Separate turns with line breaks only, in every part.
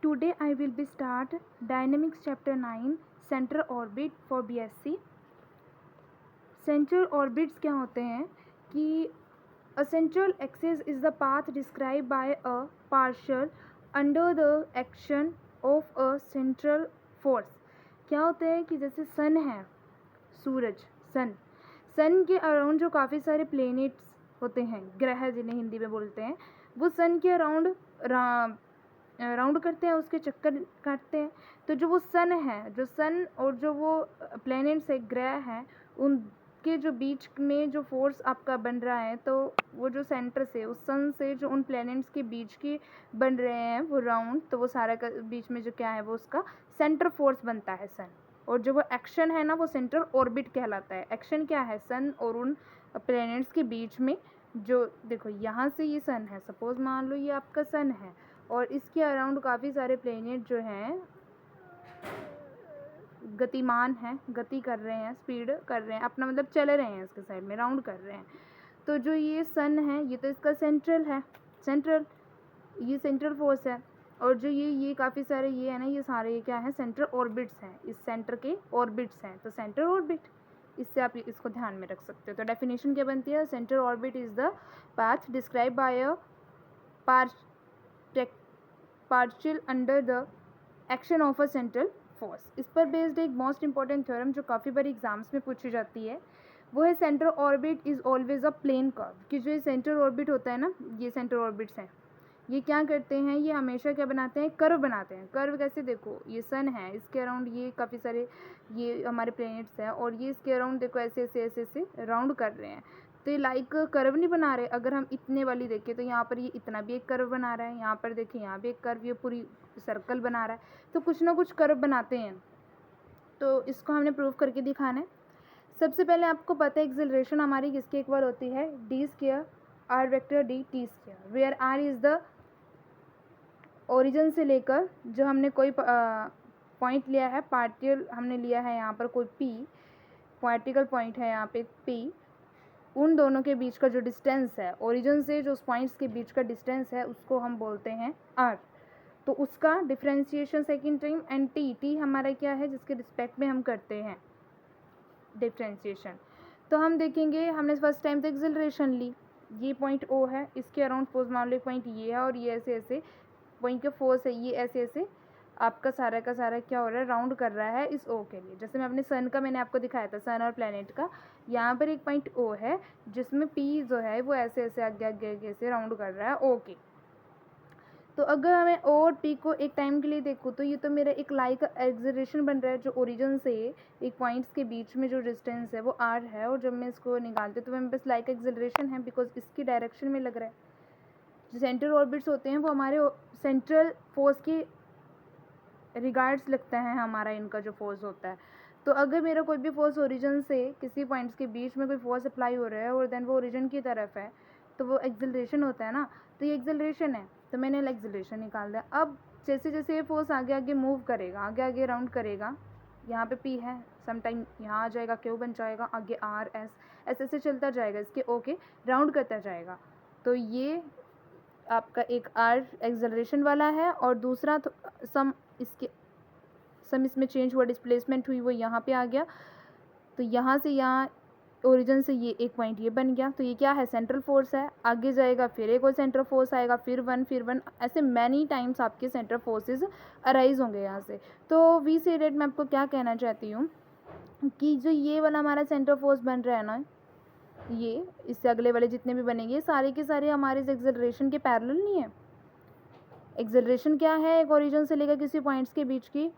Today I will be start Dynamics Chapter 9 Central Orbit for BSc. Central orbits क्या होते हैं कि a central axis is the path described by a partial under the action of a central force. क्या होता है कि जैसे सन है, सूरज, सन के अराउंड जो काफ़ी सारे प्लेनेट्स होते हैं, ग्रह जिन्हें हिंदी में बोलते हैं, वो सन के अराउंड राउंड करते हैं, उसके चक्कर काटते हैं. तो जो वो सन है, जो सन और जो वो प्लैनेट्स है, ग्रह हैं, उनके जो बीच में जो फोर्स आपका बन रहा है, तो वो जो सेंटर से उस सन से जो उन प्लैनेट्स के बीच के बन रहे हैं वो राउंड, तो वो सारा का बीच में जो क्या है वो उसका सेंटर फोर्स बनता है सन. और जो वो एक्शन है ना वो सेंट्रल ऑर्बिट कहलाता है. एक्शन क्या है? सन और उन प्लैनेट्स के बीच में जो देखो यहाँ से ये सन है, सपोज मान लो ये आपका सन है और इसके अराउंड काफ़ी सारे प्लेनेट जो हैं गतिमान हैं, गति कर रहे हैं, स्पीड कर रहे हैं, अपना मतलब चल रहे हैं, इसके साइड में राउंड कर रहे हैं. तो जो ये सन है ये तो इसका सेंट्रल है, ये सेंट्रल फोर्स है. और जो ये काफ़ी सारे ये है ना, ये सारे ये क्या है? सेंट्रल ऑर्बिट्स हैं, इस सेंटर के ऑर्बिट्स हैं. तो सेंट्रल ऑर्बिट, इससे आप इसको ध्यान में रख सकते हो. तो डेफिनेशन क्या बनती है? Central orbit is the path describe by a partial under the action of a central force. इस पर बेस्ड एक मोस्ट इंपॉर्टेंट थ्योरम जो काफ़ी बार एग्जाम्स में पूछी जाती है वो है central orbit is always a plane curve. कि जो ये सेंट्रल ऑर्बिट होता है ना, ये सेंट्रल ऑर्बिट्स हैं, ये क्या करते हैं? ये हमेशा क्या बनाते हैं? कर्व बनाते हैं. कर्व कैसे? देखो ये सन है, इसके अराउंड ये काफ़ी सारे ये हमारे प्लैनेट्स हैं और ये इसके अराउंड देखो ऐसे ऐसे ऐसे ऐसे राउंड कर रहे हैं. तो ये लाइक कर्व नहीं बना रहे. अगर हम इतने वाली देखें तो यहाँ पर ये इतना भी एक कर्व बना रहा है, यहाँ पर देखिए यहाँ भी एक कर्व, ये पूरी सर्कल बना रहा है. तो कुछ ना कुछ कर्व बनाते हैं. तो इसको हमने प्रूव करके दिखाना है. सबसे पहले आपको पता है एक्सेलरेशन हमारी किसके इक्वल होती है? D square r vector d t square, where r is the origin से लेकर जो हमने कोई पॉइंट लिया है, पार्टिकल हमने लिया है यहाँ पर कोई पी, पार्टिकल पॉइंट है यहाँ पे पी, उन दोनों के बीच का जो डिस्टेंस है, ओरिजिन से जो उस पॉइंट्स के बीच का डिस्टेंस है, उसको हम बोलते हैं आर. तो उसका differentiation second time and T हमारा क्या है जिसके रिस्पेक्ट में हम करते हैं डिफ्रेंशिएशन. तो हम देखेंगे, हमने फर्स्ट टाइम तो एक्सेलरेशन ली, ये पॉइंट ओ है, इसके अराउंड फोर्स मान लो पॉइंट ये है और ये ऐसे ऐसे पॉइंट का फोर्स है, ये ऐसे ऐसे आपका सारा का सारा क्या हो रहा है? राउंड कर रहा है इस ओ के लिए. जैसे मैं अपने सन का मैंने आपको दिखाया था, सन और प्लैनेट का, यहाँ पर एक पॉइंट ओ है जिसमें पी जो है वो ऐसे ऐसे आगे आगे आगे से राउंड कर रहा है ओ के. तो अगर मैं ओ और पी को एक टाइम के लिए देखूँ तो ये तो मेरा एक लाइक एक्सेलरेशन बन रहा है. जो ओरिजिन से एक पॉइंट्स के बीच में जो डिस्टेंस है वो आर है, और जब मैं इसको निकालती हूँ तो मेरे पास लाइक एक्सेलरेशन है बिकॉज इसकी डायरेक्शन में लग रहा है. जो सेंट्रल ऑर्बिट्स होते हैं वो हमारे सेंट्रल फोर्स के रिगार्ड्स लगता है हमारा इनका जो फोर्स होता है. तो अगर मेरा कोई भी फोर्स ओरिजिन से किसी पॉइंट्स के बीच में कोई फोर्स अप्लाई हो रहा है और देन वो ओरिजिन की तरफ है तो वो एक्सेलरेशन होता है ना. तो ये एक्सेलरेशन है, तो मैंने एक्सेलरेशन निकाल दिया. अब जैसे जैसे ये फोर्स आगे आगे मूव करेगा, आगे आगे राउंड करेगा, यहाँ पे पी है, समटाइम यहाँ आ जाएगा, क्यू बन जाएगा, आगे आर एस ऐसे ऐसे चलता जाएगा, इसके ओके राउंड करता जाएगा. तो ये आपका एक आर एक्सेलरेशन वाला है और दूसरा तो सम इसमें चेंज हुआ, डिस्प्लेसमेंट हुई, वो यहाँ पे आ गया. तो यहाँ से यहाँ ओरिजिन से ये एक पॉइंट ये बन गया. तो ये क्या है? सेंट्रल फोर्स है. आगे जाएगा फिर एक और सेंट्रल फोर्स आएगा, फिर वन ऐसे मैनी टाइम्स आपके सेंट्रल फोर्सेस अराइज होंगे यहाँ से. तो वी से रेट मैं आपको क्या कहना चाहती हूँ कि जो ये वाला हमारा सेंट्रल फोर्स बन रहा है ना, ये इससे अगले वाले जितने भी बनेंगे सारे के सारे हमारे इस एक्सेलरेशन के पैरेलल नहीं है. एक्सेलरेशन क्या है? एक ओरिजिन से लेकर किसी पॉइंट्स के बीच की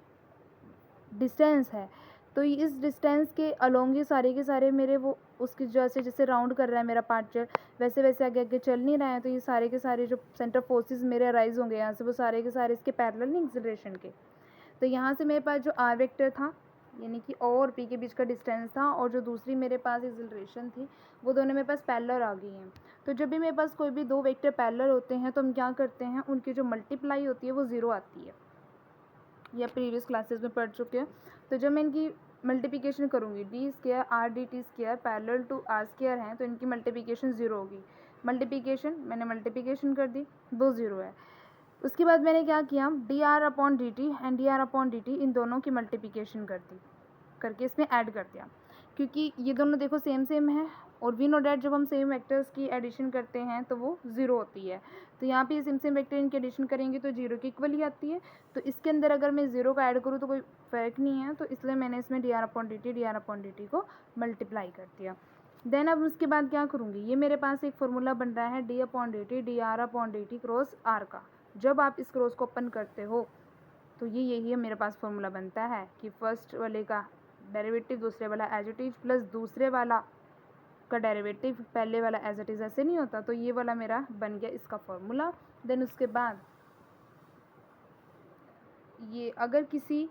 डिस्टेंस है. तो इस डिस्टेंस के अलोंग ये सारे के सारे मेरे वो उसकी जैसे जैसे राउंड कर रहा है मेरा पार्टिकल, वैसे वैसे आगे आगे चल नहीं रहा है. तो ये सारे के सारे जो सेंटर फोर्सेस मेरे राइज होंगे यहाँ से, वो सारे के सारे इसके पैरेलल नहीं एक्सेलरेशन के. तो यहाँ से मेरे पास जो आर वेक्टर था यानी कि ओ और पी के बीच का डिस्टेंस था, और जो दूसरी मेरे पास एक्सेलरेशन थी, वो दोनों मेरे पास पैरेलल आ गई हैं. तो जब भी मेरे पास कोई भी दो वेक्टर पैरेलल होते हैं तो हम क्या करते हैं, उनकी जो मल्टीप्लाई होती है वो ज़ीरो आती है. या प्रीवियस क्लासेस में पढ़ चुके हैं. तो जब मैं इनकी मल्टीप्लिकेशन करूँगी, d square r d t square parallel to r square हैं, तो इनकी मल्टीप्लिकेशन ज़ीरो होगी. मल्टीप्लिकेशन मैंने मल्टीप्लिकेशन कर दी, वो ज़ीरो है. उसके बाद मैंने क्या किया, D are upon D T and D are upon D T इन दोनों की मल्टीप्लिकेशन कर दी, करके इसमें ऐड कर दिया, क्योंकि ये दोनों देखो सेम सेम है और वी नो डैट जब हम सेम वेक्टर्स की एडिशन करते हैं तो वो ज़ीरो होती है। तो यहाँ पे सेम सेम वेक्टर इनकी एडिशन करेंगे तो जीरो की इक्वल ही आती है। तो इसके अंदर अगर मैं ज़ीरो का ऐड करूँ तो कोई फ़र्क नहीं है, तो इसलिए मैंने इसमें D R upon D T को मल्टीप्लाई कर दिया। देन अब उसके बाद क्या करूँगी, ये मेरे पास एक फार्मूला बन रहा है d upon d are upon D t cross r का। जब आप इस क्रॉस को ओपन करते हो तो ये यही है मेरे पास फार्मूला बनता है कि फर्स्ट वाले का डेरिवेटिव दूसरे वाला एज इट इज प्लस दूसरे वाला का डेरिवेटिव पहले वाला एज इट इज, ऐसे नहीं होता। तो ये वाला मेरा बन गया इसका फॉर्मूला। देन उसके बाद ये अगर किसी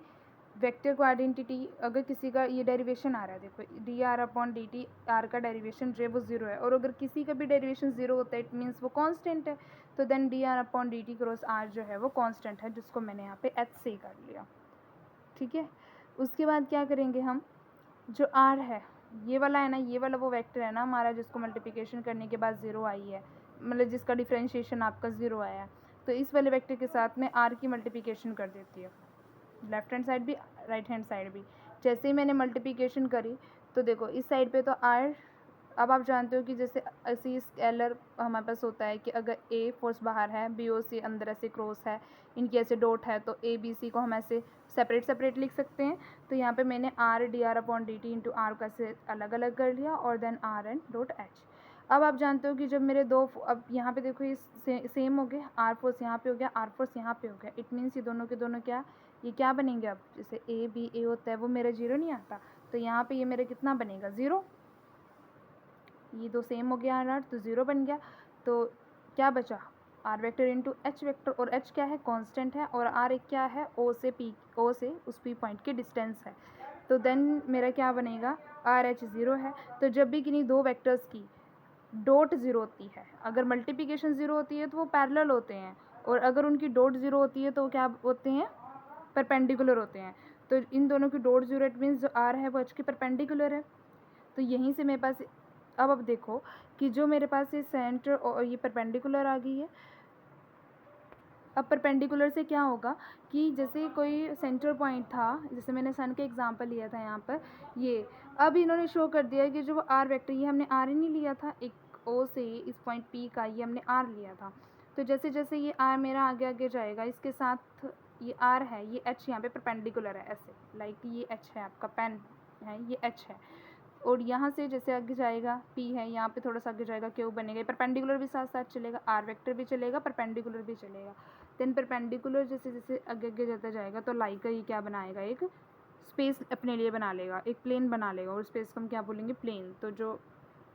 वेक्टर को आइडेंटिटी, अगर किसी का ये डेरिवेशन आ रहा है, देखो D R upon D T R का डेरिवेशन जो है वो ज़ीरो है, और अगर किसी का भी डेरिवेशन ज़ीरो होता है इट मीन्स वो कांस्टेंट है। तो then d are upon D t cross r जो है वो कांस्टेंट है, जिसको मैंने यहाँ पे एच से ही कर लिया। ठीक है, उसके बाद क्या करेंगे हम, जो आर है ये वाला है ना, ये वाला वो वेक्टर है ना हमारा जिसको मल्टीप्लिकेशन करने के बाद ज़ीरो आई है, मतलब जिसका डिफ्रेंशिएशन आपका ज़ीरो आया है। तो इस वाले वेक्टर के साथ में आर की मल्टीप्लिकेशन कर देती है, लेफ्ट हैंड साइड भी राइट हैंड साइड भी। जैसे ही मैंने मल्टीप्लिकेशन करी तो देखो इस साइड पे तो आर, अब आप जानते हो कि जैसे ऐसे स्केलर हमारे पास होता है कि अगर ए फोर्स बाहर है, बी ओ सी अंदर ऐसे क्रॉस है, इनकी ऐसे डॉट है, तो ए बी सी को हम ऐसे सेपरेट सेपरेट लिख सकते हैं। तो यहाँ पे मैंने r d are upon D t into r का से अलग अलग कर लिया और then r n dot h. अब आप जानते हो कि जब मेरे दो, अब यहाँ पे देखो ये सेम हो गए, आर फोर्स यहाँ पे हो गया, आर फोर्स यहाँ पे हो गया, इट मीन्स ये दोनों के दोनों क्या, ये क्या बनेंगे, अब जैसे ए बी ए होता है वो मेरा जीरो नहीं आता, तो यहाँ पे ये मेरा कितना बनेगा, ज़ीरो। ये दो सेम हो गया आर तो ज़ीरो बन गया। तो क्या बचा, r vector into h vector, और एच क्या है, कांस्टेंट है, और आर एक क्या है, ओ से पी, ओ से उस पी पॉइंट की डिस्टेंस है। तो देन मेरा क्या बनेगा, आर एच ज़ीरो है। तो जब भी किन्हीं दो वेक्टर्स की डॉट ज़ीरो होती है, अगर मल्टीप्लिकेशन ज़ीरो होती है तो वो पैरेलल होते हैं, और अगर उनकी डॉट ज़ीरो होती है तो वो क्या होते हैं, परपेंडिकुलर होते हैं। तो इन दोनों की डॉट ज़ीरो इट मीन्स जो आर है वो एच के परपेंडिकुलर है। तो यहीं से मेरे पास अब देखो कि जो मेरे पास ये सेंटर और ये परपेंडिकुलर आ गई है। अब परपेंडिकुलर से क्या होगा कि जैसे कोई सेंटर पॉइंट था, जैसे मैंने सन का एग्जांपल लिया था यहाँ पर, ये अब इन्होंने शो कर दिया कि जो आर वेक्टर, ये हमने आर ही नहीं लिया था, एक ओ से इस पॉइंट पी का ये हमने आर लिया था। तो जैसे जैसे ये आर मेरा आगे आगे जाएगा, इसके साथ ये आर है, ये एच यहाँ पे परपेंडिकुलर है ऐसे, लाइक ये एच है, आपका पेन है, ये एच है, और यहाँ से जैसे आगे जाएगा पी है, यहाँ पे थोड़ा सा आगे जाएगा क्यू बनेगा, परपेंडिकुलर भी साथ साथ चलेगा, आर वेक्टर भी चलेगा, परपेंडिकुलर भी चलेगा। देन परपेंडिकुलर जैसे जैसे आगे आगे जाता जाएगा तो लाइक का ये क्या बनाएगा, एक स्पेस अपने लिए बना लेगा, एक प्लेन बना लेगा, और स्पेस को हम क्या बोलेंगे, प्लेन। तो जो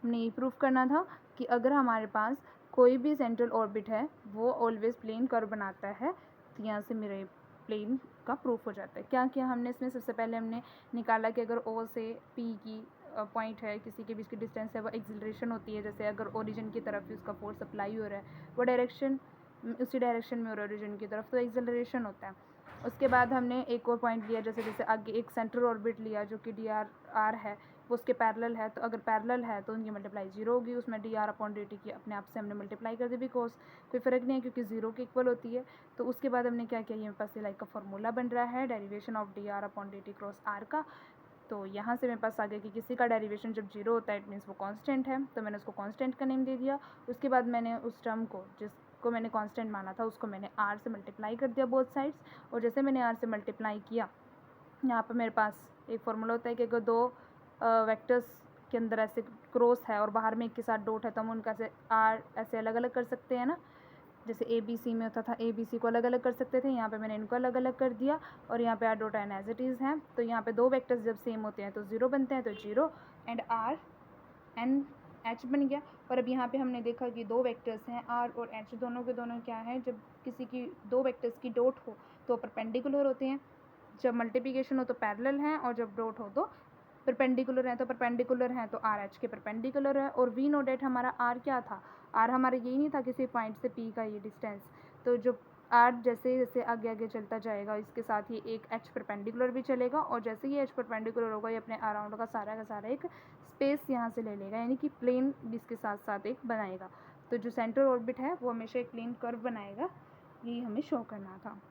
हमने ये प्रूफ करना था कि अगर हमारे पास कोई भी सेंट्रल ऑर्बिट है वो ऑलवेज प्लेन कर्व बनाता है, तो यहाँ से मेरे प्लेन का प्रूफ हो जाता है। क्या किया हमने इसमें, सबसे पहले हमने निकाला कि अगर ओ से पी की पॉइंट है, किसी के बीच की डिस्टेंस है, वो एक्सिलरेशन होती है, जैसे अगर ओरिजिन की तरफ ही उसका फोर्स अप्लाई हो रहा है, वो डायरेक्शन उसी डायरेक्शन में हो रहा है ओरिजिन की तरफ, तो एक्सिलरेशन होता है। उसके बाद हमने एक और पॉइंट लिया, जैसे जैसे आगे एक सेंट्रल ऑर्बिट लिया जो कि डी आर है, वो उसके पैरेलल है, तो अगर पैरेलल है तो उनकी मल्टीप्लाई जीरो होगी, उसमें D R upon D T की अपने आप से हमने मल्टीप्लाई कर दी, बिकॉज कोई फ़र्क नहीं है क्योंकि जीरो की इक्वल होती है। तो उसके बाद हमने क्या किया, ये पास लाइक का फॉर्मूला बन रहा है derivation of d are upon D t cross r का। तो यहाँ से मेरे पास आ गया कि किसी का डेरिवेशन जब जीरो होता है इट मीन्स वो कांस्टेंट है, तो मैंने उसको कांस्टेंट का नेम दे दिया। उसके बाद मैंने उस टर्म को, जिसको मैंने कांस्टेंट माना था, उसको मैंने आर से मल्टीप्लाई कर दिया बोथ साइड्स, और जैसे मैंने आर से मल्टीप्लाई किया, यहाँ पर मेरे पास एक फार्मूला होता है कि अगर दो वेक्टर्स के अंदर ऐसे क्रॉस है और बाहर में एक के साथ डॉट है तो हम उनका से आर ऐसे अलग अलग कर सकते हैं ना, जैसे ए बी सी में होता था, ए बी सी को अलग अलग कर सकते थे, यहाँ पे मैंने इनको अलग अलग कर दिया, और यहाँ पे r dot n as it is है। तो यहाँ पे दो वेक्टर्स जब सेम होते हैं तो ज़ीरो बनते हैं, तो zero and r n h बन गया। और अब यहाँ पे हमने देखा कि दो वेक्टर्स हैं आर और एच, दोनों के दोनों क्या है, जब किसी की दो वेक्टर्स की डॉट हो तो परपेंडिकुलर होते हैं, जब मल्टीप्लिकेशन हो तो पैरेलल हैं, और जब डॉट हो तो परपेंडिकुलर है। तो परपेंडिकुलर हैं तो आर एच के परपेंडिकुलर है, और वी नो डेट हमारा आर क्या था, आर हमारा यही नहीं था किसी पॉइंट से पी का ये डिस्टेंस। तो जो आर जैसे जैसे आगे आगे चलता जाएगा इसके साथ ही एक एच परपेंडिकुलर भी चलेगा, और जैसे ही एच परपेंडिकुलर होगा ये अपने अराउंड का सारा एक स्पेस यहाँ से ले लेगा, यानी कि प्लेन भी इसके साथ साथ एक बनाएगा। तो जो सेंट्रल ऑर्बिट है वो हमेशा एक प्लेन कर्व बनाएगा, यही हमें शो करना था।